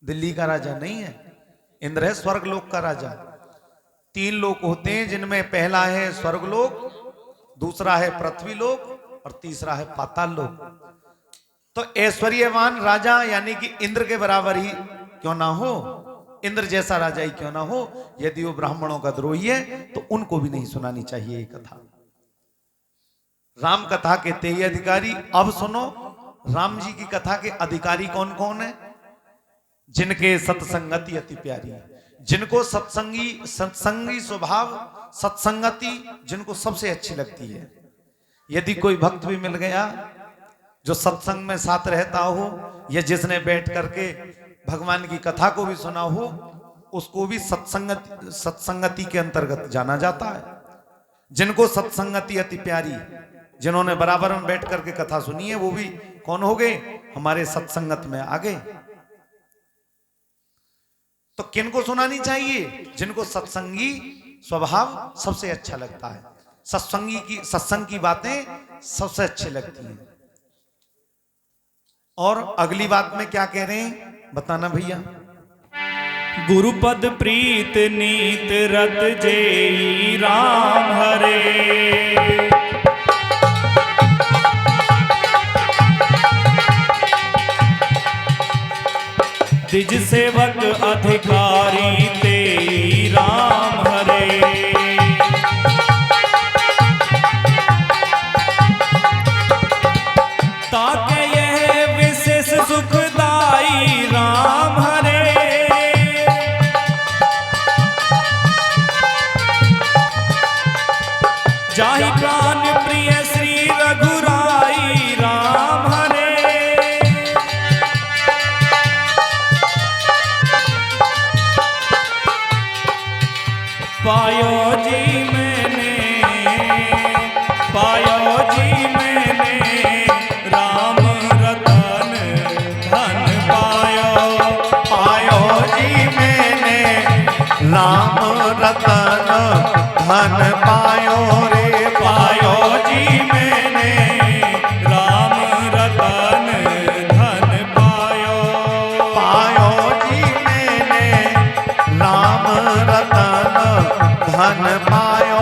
दिल्ली का राजा नहीं है। इंद्र है स्वर्गलोक का राजा। 3 लोक होते हैं, जिनमें पहला है स्वर्गलोक, दूसरा है पृथ्वी लोक और तीसरा है पाताल लोक। तो ऐश्वर्यवान राजा यानी कि इंद्र के बराबर ही क्यों ना हो, इंद्र जैसा राजा ही क्यों ना हो, यदि वो ब्राह्मणों का द्रोही है तो उनको भी नहीं सुनानी चाहिए ये कथा। राम कथा के 23 अधिकारी अब सुनो राम जी की कथा के अधिकारी कौन कौन है? जिनके सत्संगति अति प्यारी है, जिनको सत्संगी स्वभाव, सत्संगति जिनको सबसे अच्छी लगती है। यदि कोई भक्त भी मिल गया जो सत्संग में साथ रहता हो, या जिसने बैठ करके भगवान की कथा को भी सुना हो, उसको भी सत्संगति के अंतर्गत जाना जाता है। जिनको सत्संगति अति प्यारी, जिन्होंने बराबर में बैठ करके कथा सुनी है, वो भी कौन हो गए? हमारे सत्संगत में आ गए। तो किनको सुनानी चाहिए? जिनको सत्संगी स्वभाव सबसे अच्छा लगता है, सत्संग की बातें सबसे अच्छी लगती हैं। और अगली बात में क्या कह रहे हैं बताना भैया। गुरुपद प्रीत नीत रत जेई राम हरे, तिज सेवक अधिकारी तेई राम हरे। ताके यह विशेष सुखदाई राम हरे, जाहि प्राण प्रिय श्री रघुराई राम हरे। पायो जी मैंने राम रतन धन पायो। पायो जी मैंने राम रतन धन पायो रे। पायो जी मैंने राम रतन धन पायो। पायो जी मैंने राम रतन धन पायो।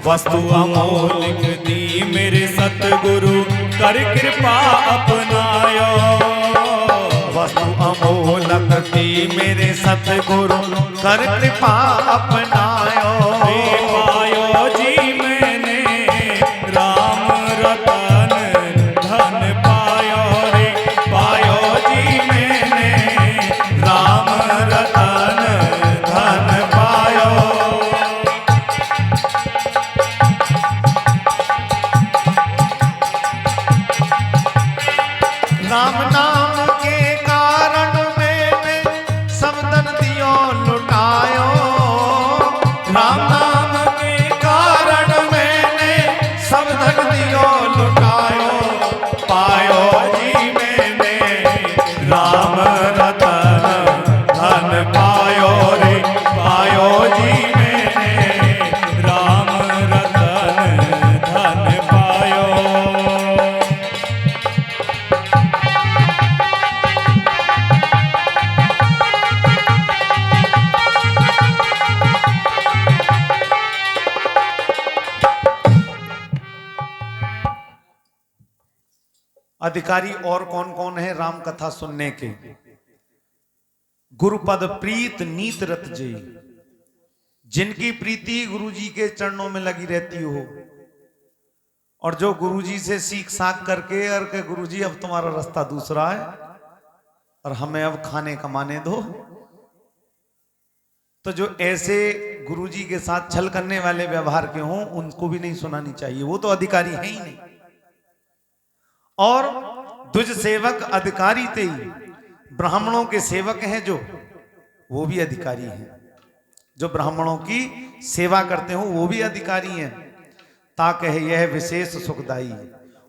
वस्तु अमोलिक दी मेरे सतगुरु कर कृपा अपनायो। वस्तु अमोलक दी मेरे सतगुरु कर कृपा अपनायो। पायो जी मैंने राम रतन धन पायो रे। पायो जी मैंने राम रतन धन पायो। राम नाम के कारण मैंने सब धन दियो लुटायो। राम नाम के कारण मैंने सब धन दियो लुटायो। पायो जी मैंने राम रतन धन पायो रे। पायो जी मैंने राम रतन धन पायो। अधिकारी और कौन कौन है राम कथा सुनने के? गुरुपद प्रीत नीत रत जई, जिनकी प्रीति गुरुजी के चरणों में लगी रहती हो, और जो गुरुजी से सीख साख करके और के गुरुजी अब तुम्हारा रास्ता दूसरा है और हमें अब खाने कमाने दो, तो जो ऐसे गुरुजी के साथ छल करने वाले व्यवहार के हों उनको भी नहीं सुनानी चाहिए, वो तो अधिकारी है ही नहीं। और दुज सेवक अधिकारी थे ही, ब्राह्मणों के सेवक हैं जो, वो भी अधिकारी हैं। जो ब्राह्मणों की सेवा करते हो वो भी अधिकारी हैं। ताकि यह विशेष सुखदाई,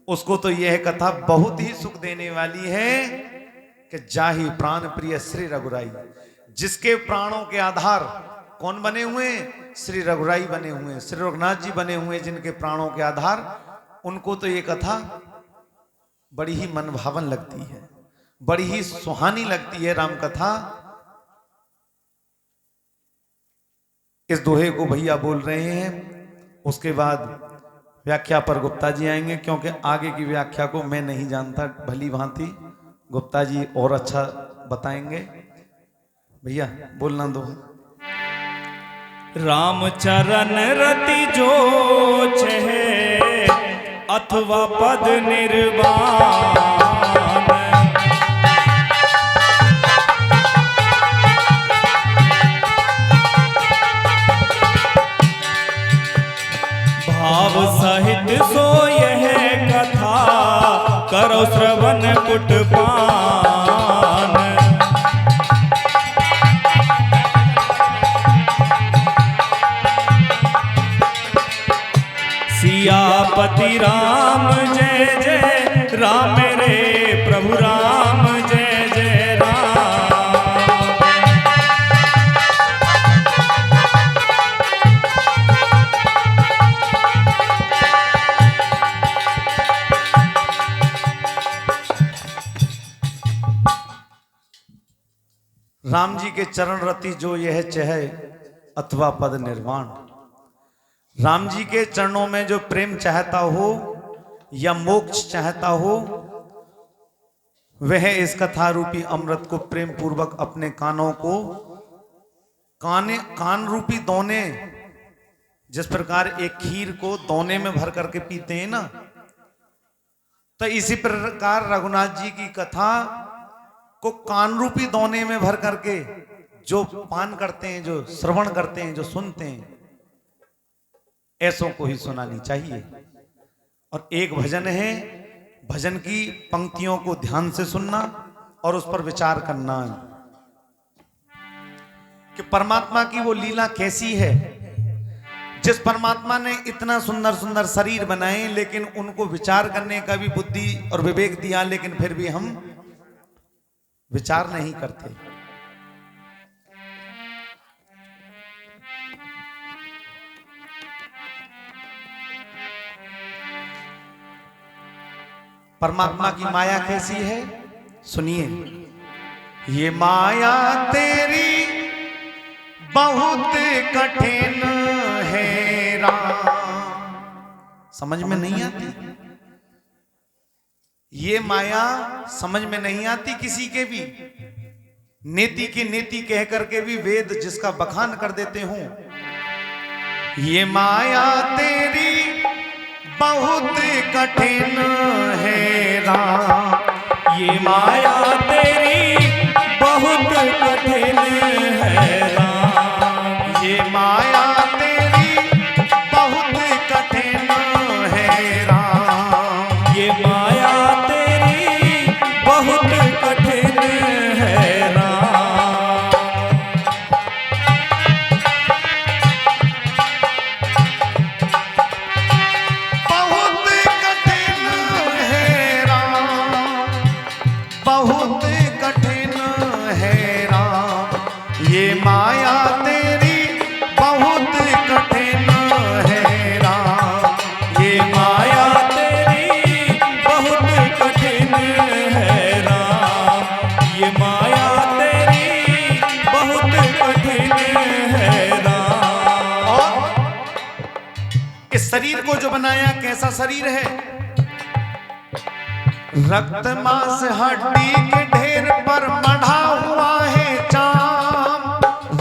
उसको तो यह कथा बहुत ही सुख देने वाली है कि जाहि प्राण प्रिय श्री रघुराई, जिसके प्राणों के आधार कौन बने हुए हैं? श्री रघुराई बने हुए हैं, श्री रघुनाथ जी बने हुए हैं, जिनके प्राणों के आधार, उनको तो ये कथा बड़ी ही मनभावन लगती है, बड़ी ही सुहानी लगती है राम कथा। इस दोहे को भैया बोल रहे हैं, उसके बाद व्याख्या पर गुप्ता जी आएंगे, क्योंकि आगे की व्याख्या को मैं नहीं जानता भली भांति, गुप्ता जी और अच्छा बताएंगे। भैया बोलना दो। राम चरण रति जो छे अथवा पद निर्वाण। भाव सहित सो यह कथा करो श्रवण कुटपान। सियापति राम जय जय राम रे प्रभु राम जय जय राम। राम जी के चरण रति जो यह चहे अथवा पद निर्वाण। राम जी के चरणों में जो प्रेम चाहता हो या मोक्ष चाहता हो, वह इस कथा रूपी अमृत को प्रेम पूर्वक अपने कानों को कान रूपी दोने, जिस प्रकार एक खीर को दोने में भर करके पीते हैं ना, तो इसी प्रकार रघुनाथ जी की कथा को कान रूपी दोने में भर करके जो पान करते हैं, जो श्रवण करते हैं, जो सुनते हैं, ऐसों को ही सुनानी चाहिए। और एक भजन है, भजन की पंक्तियों को ध्यान से सुनना और उस पर विचार करना कि परमात्मा की वो लीला कैसी है। जिस परमात्मा ने इतना सुंदर सुंदर शरीर बनाए, लेकिन उनको विचार करने का भी बुद्धि और विवेक दिया, लेकिन फिर भी हम विचार नहीं करते। परमात्मा की माया कैसी है, सुनिए। ये माया तेरी बहुत कठिन है राम। समझ में नहीं आती ये माया, समझ में नहीं आती किसी के भी। नेति की नेति कह करके भी वेद जिसका बखान कर देते हों। ये माया तेरी बहुत कठिन है राम। ये माया तेरी बहुत कठिन है राम। ये माया तेरी बहुत कठिन है राम। ये माया तेरी बहुत कठिन है राम। बहुत कठिन है राम, बहुत कठिन है राम। ये माया तेरी बहुत कठिन है राम। ये माया तेरी बहुत कठिन है राम। ये माया तेरी बहुत कठिन है राम। और इस शरीर को जो बनाया कैसा शरीर है? रक्त मांस हड्डी के ढेर पर मढ़ा हुआ है चाम।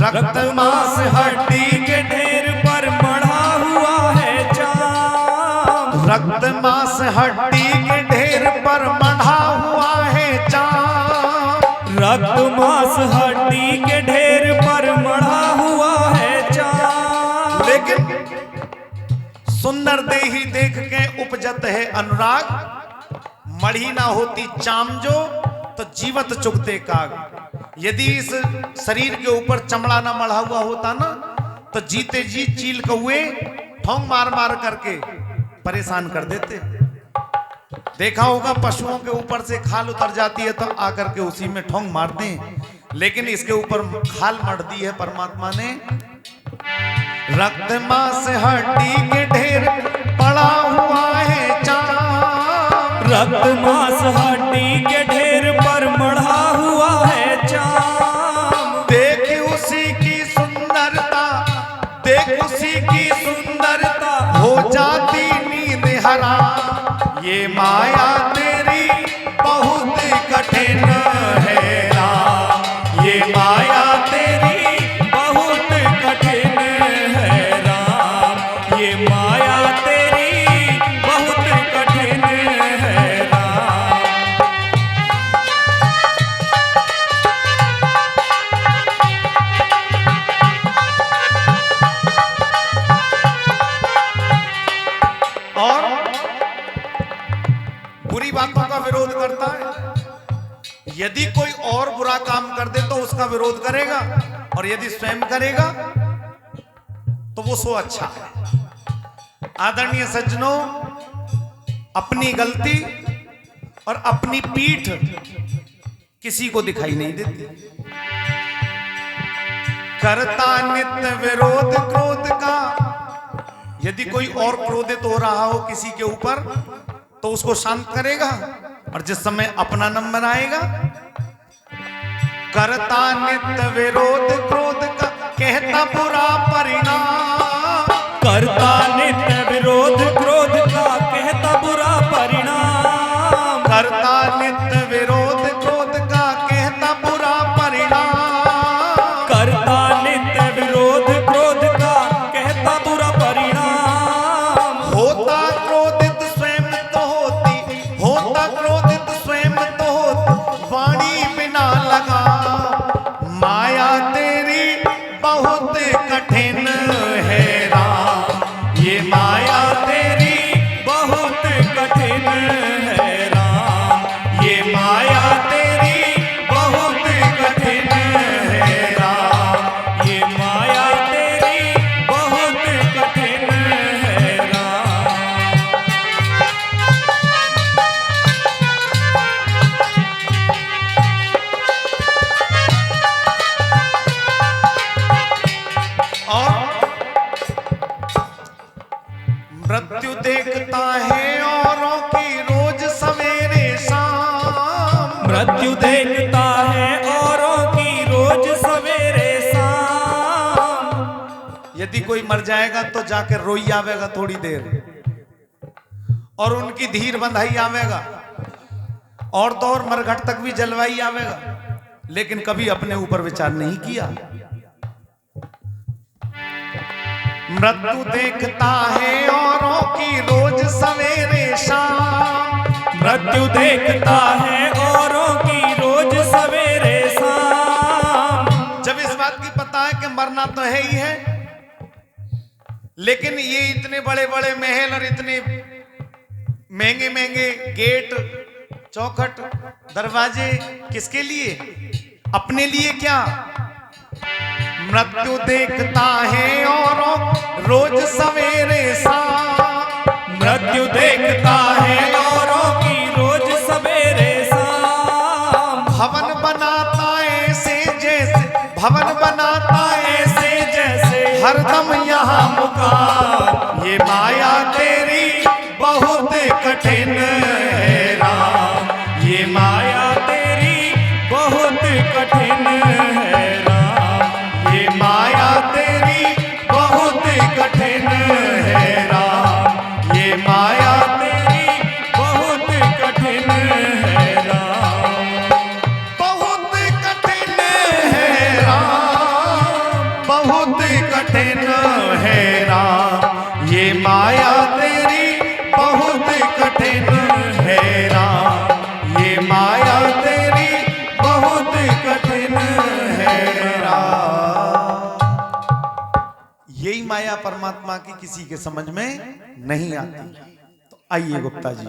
रक्त मांस हड्डी के ढेर पर मढ़ा हुआ है चाम। रक्त मांस हड्डी के ढेर पर मढ़ा हुआ है चाम। रक्त मांस हड्डी के ढेर पर मढ़ा हुआ है चाम। लेकिन सुंदर देही देख के उपजत है अनुराग। मढ़ी ना होती चाम जो, तो जीवत चुगते काग। यदि इस शरीर के ऊपर चमड़ा ना मढ़ा हुआ होता ना, तो जीते जी चील कौए ठोंग मार मार करके परेशान कर देते। देखा होगा पशुओं के ऊपर से खाल उतर जाती है तो आकर के उसी में ठोंग मारते हैं, लेकिन इसके ऊपर खाल मढ़ दी है परमात्मा ने। रक्त मांस हड्डी के ढेर पड़ा हुआ है चाम। रक्त मांस हड्डी के ढेर पर मढ़ा हुआ है चाम। देख उसी की सुंदरता, देख उसी की सुंदरता, हो जाती नींद हराम। ये माया तेरी बहुत कठिन है राम। ये माया तेरी बहुत कठिन है राम। ये माया तेरी बहुत कठिन और बुरी बातों का विरोध करता है। यदि कोई और बुरा काम कर दे तो उसका विरोध करेगा, और यदि स्वयं करेगा तो वो सो अच्छा है। आदरणीय सज्जनों, अपनी गलती और अपनी पीठ किसी को दिखाई नहीं देती। करता नित्य विरोध क्रोध का, यदि कोई और क्रोधित हो रहा हो किसी के ऊपर तो उसको शांत करेगा, और जिस समय अपना नंबर आएगा, करता नित्य विरोध क्रोध का, कहता बुरा परिणाम। करता नित्य विरोध क्रोध का, कहता बुरा परिणाम। करता नित्य विरोध क्रोध का, कहता बुरा परिणाम। करता नित्य विरोध क्रोध का, कहता बुरा परिणाम। होता क्रोधित स्वयं तो होती, होता क्रोधित स्वयं तो होती, वाणी बिना लगा। माया तेरी बहुत कठिन है राम, ये माया तेरी बहुत कठिन है राम, ये माया तेरी बहुत कठिन है राम, ये माया तेरी बहुत कठिन है राम। और मृत्यु देखता है औरों की रोज सवेरे शाम। मृत्यु देखता है औरों की रोज सवेरे शाम। यदि कोई मर जाएगा तो जाकर रोई आवेगा थोड़ी देर, और उनकी धीर बंधाई आवेगा, और तो और मरघट तक भी जलवाई आवेगा, लेकिन कभी अपने ऊपर विचार नहीं किया। मृत्यु देखता है औरों की रोज सवेरे शाम। मृत्यु देखता है औरों की रोज सवेरे शाम। जब इस बात की पता है कि मरना तो है ही है, लेकिन ये इतने बड़े बड़े महल और इतने महंगे महंगे गेट चौखट दरवाजे किसके लिए? अपने लिए क्या? मृत्यु देखता है औरों रोज सवेरे शाम। मृत्यु देखता है औरों की रोज सवेरे शाम। भवन बनाता ऐसे जैसे, भवन बनाता ऐसे जैसे, हरदम यहाँ मुकाम। ये माया तेरी बहुत कठिन है राम, ये माया तेरी बहुत कठिन है राम, ये माया तेरी बहुत कठिन है राम, ये माया तेरी बहुत कठिन है राम। बहुत कठिन है राम, बहुत कठिन है राम, ये माया तेरी बहुत कठिन है राम, ये माया तेरी बहुत कठिन है राम। यही माया परमात्मा की किसी के समझ में नहीं आती। तो आइए गुप्ता जी।